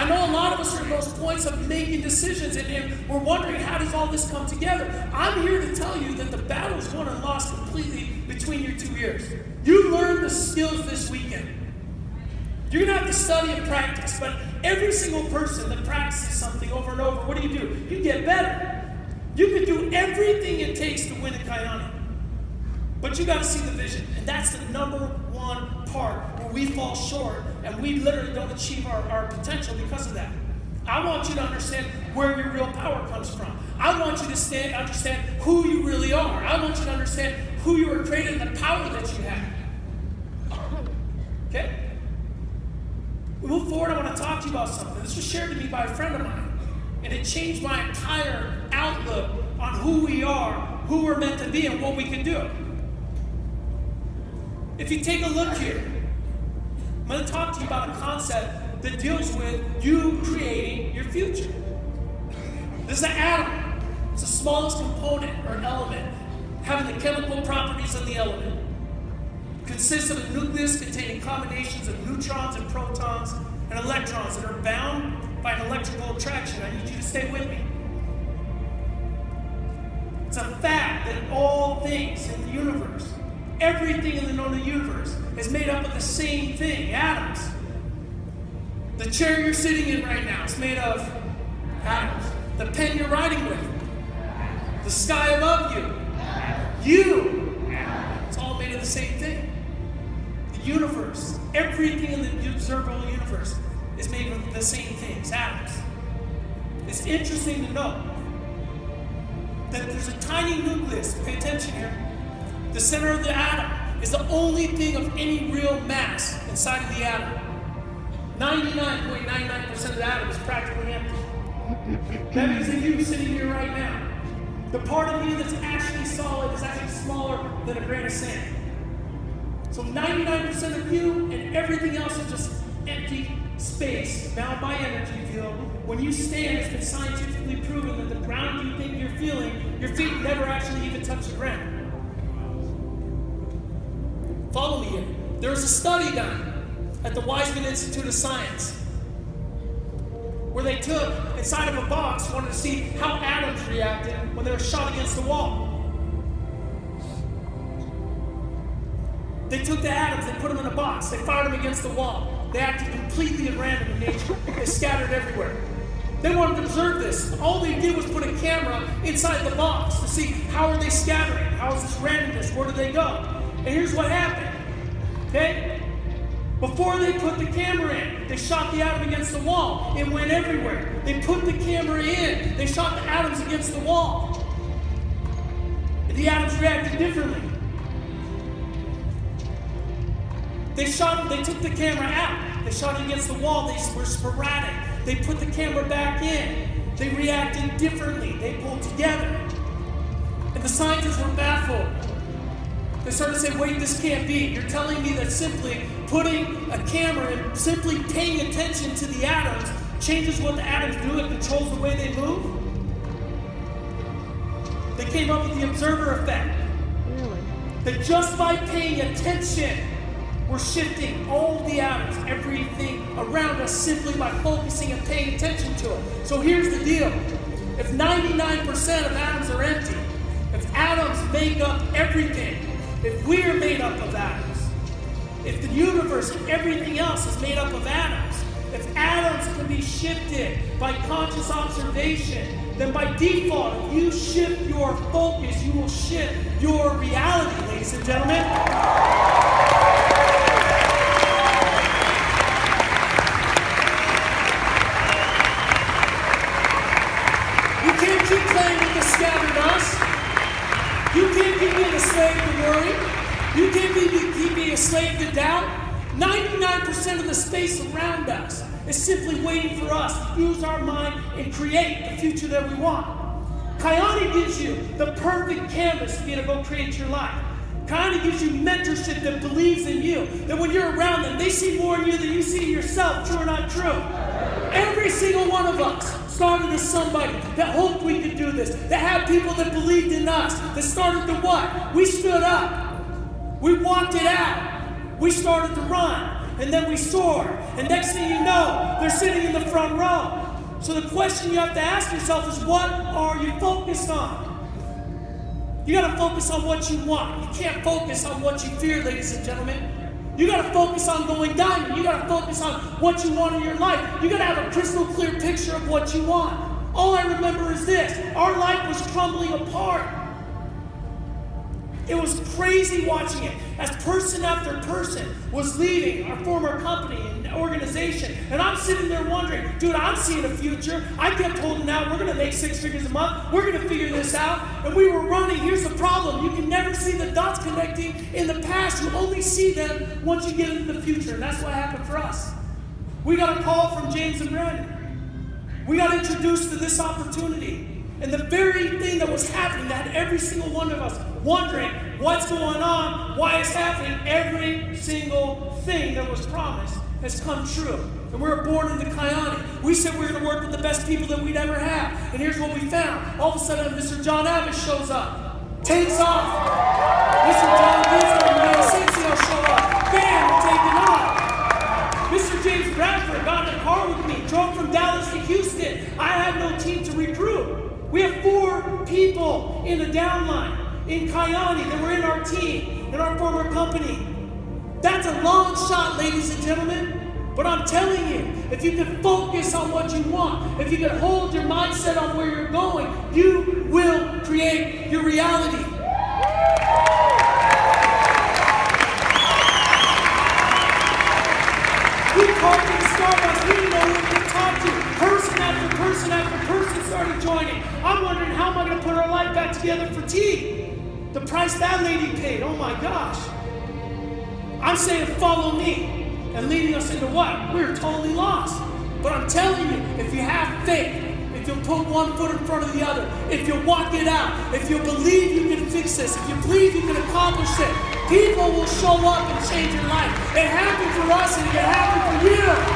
I know a lot of us are at those points of making decisions, and we're wondering, how does all this come together? I'm here to tell you that the battle's won and lost completely between your 2 ears. You learn the skills this weekend. You're going to have to study and practice, but every single person that practices something over and over, what do? You get better. You can do everything it takes to win at Kyani. But you got to see the vision, and that's the number one part where we fall short, and we literally don't achieve our potential because of that. I want you to understand where your real power comes from. I want you to understand who you really are. I want you to understand who you were created and the power that you have. Okay? We move forward. I want to talk to you about something. This was shared to me by a friend of mine, and it changed my entire outlook on who we are, who we're meant to be, and what we can do. If you take a look here, I'm going to talk to you about a concept that deals with you creating your future. This is an atom. It's the smallest component or element, having the chemical properties of the element. It consists of a nucleus containing combinations of neutrons and protons and electrons that are bound by an electrical attraction. I need you to stay with me. It's a fact that all things in the universe, everything in the known universe, is made up of the same thing, atoms. The chair you're sitting in right now is made of atoms. The pen you're writing with, the sky above you, it's all made of the same thing. The universe, everything in the observable universe is made of the same things, atoms. It's interesting to note that there's a tiny nucleus, pay attention here. The center of the atom is the only thing of any real mass inside of the atom. 99.99% of the atom is practically empty. That means that you sitting here right now, the part of you that's actually solid is actually smaller than a grain of sand. So 99% of you and everything else is just empty space, bound by energy field. When you stand, it's been scientifically proven that the ground you think you're feeling, your feet never actually even touch the ground. Follow me here. There was a study done at the Weizmann Institute of Science where they took, inside of a box, wanted to see how atoms reacted when they were shot against the wall. They took the atoms, they put them in a box, they fired them against the wall. They acted completely at random in nature. They scattered everywhere. They wanted to observe this. All they did was put a camera inside the box to see how are they scattering, how is this randomness, where do they go? And here's what happened, okay? Before they put the camera in, they shot the atom against the wall. It went everywhere. They put the camera in, they shot the atoms against the wall. And the atoms reacted differently. They took the camera out. They shot it against the wall. They were sporadic. They put the camera back in. They reacted differently. They pulled together. And the scientists were baffled. They started to say, wait, this can't be. You're telling me that simply putting a camera and simply paying attention to the atoms changes what the atoms do and controls the way they move? They came up with the observer effect. Really? That just by paying attention, we're shifting all the atoms, everything around us, simply by focusing and paying attention to it. So here's the deal. If 99% of atoms are empty, if atoms make up everything, if we're made up of atoms, if the universe and everything else is made up of atoms, if atoms can be shifted by conscious observation, then by default, if you shift your focus, you will shift your reality, ladies and gentlemen. You can't keep playing with the scattered us. You can't keep being a slave to worry. You can't keep being a slave to doubt. 99% of the space around us is simply waiting for us to use our mind and create the future that we want. Kyani gives you the perfect canvas to be able to go create your life. Kyani gives you mentorship that believes in you. That when you're around them, they see more in you than you see in yourself. True or not true? Every single one of us started as somebody that hoped we could do this, that had people that believed in us, that started to what? We stood up. We walked it out. We started to run. and then we soar. And next thing you know, they're sitting in the front row. So the question you have to ask yourself is, what are you focused on? You got to focus on what you want. You can't focus on what you fear, ladies and gentlemen. You got to focus on going diamond. You got to focus on what you want in your life. You got to have a crystal clear picture of what you want. All I remember is this: our life was crumbling apart. It was crazy watching it as person after person was leaving our former company and organization. And I'm sitting there wondering, dude, I'm seeing a future. I kept holding out. We're going to make 6 figures a month. We're going to figure this out. And we were running. Here's the problem. You can never see the dots connecting in the past. You only see them once you get into the future. And that's what happened for us. We got a call from James and Brandon. We got introduced to this opportunity. And the very thing that was happening, that had every single one of us wondering what's going on, why it's happening, every single thing that was promised has come true. And we were born into Kyani. We said we were going to work with the best people that we'd ever have. And here's what we found. All of a sudden, Mr. John Abbott shows up, takes off. Mr. John Gisler and Mayor Asensio show up. Bam, we're taking off. Mr. James Bradford got in a car with me, drove from Dallas to Houston. I had no team to recruit. We have 4 people in the downline in Kyani that were in our team, in our former company. That's a long shot, ladies and gentlemen. But I'm telling you, if you can focus on what you want, if you can hold your mindset on where you're going, you will create your reality. We parked in Starbucks, we didn't know who to talk to. Person after person after person started joining. I'm wondering, how am I going to put our life back together for tea? The price that lady paid, oh my gosh. I'm saying follow me. And leading us into what? We're totally lost. But I'm telling you, if you have faith, if you'll put one foot in front of the other, if you'll walk it out, if you believe you can fix this, if you believe you can accomplish it, people will show up and change your life. It happened for us and it can happen for you.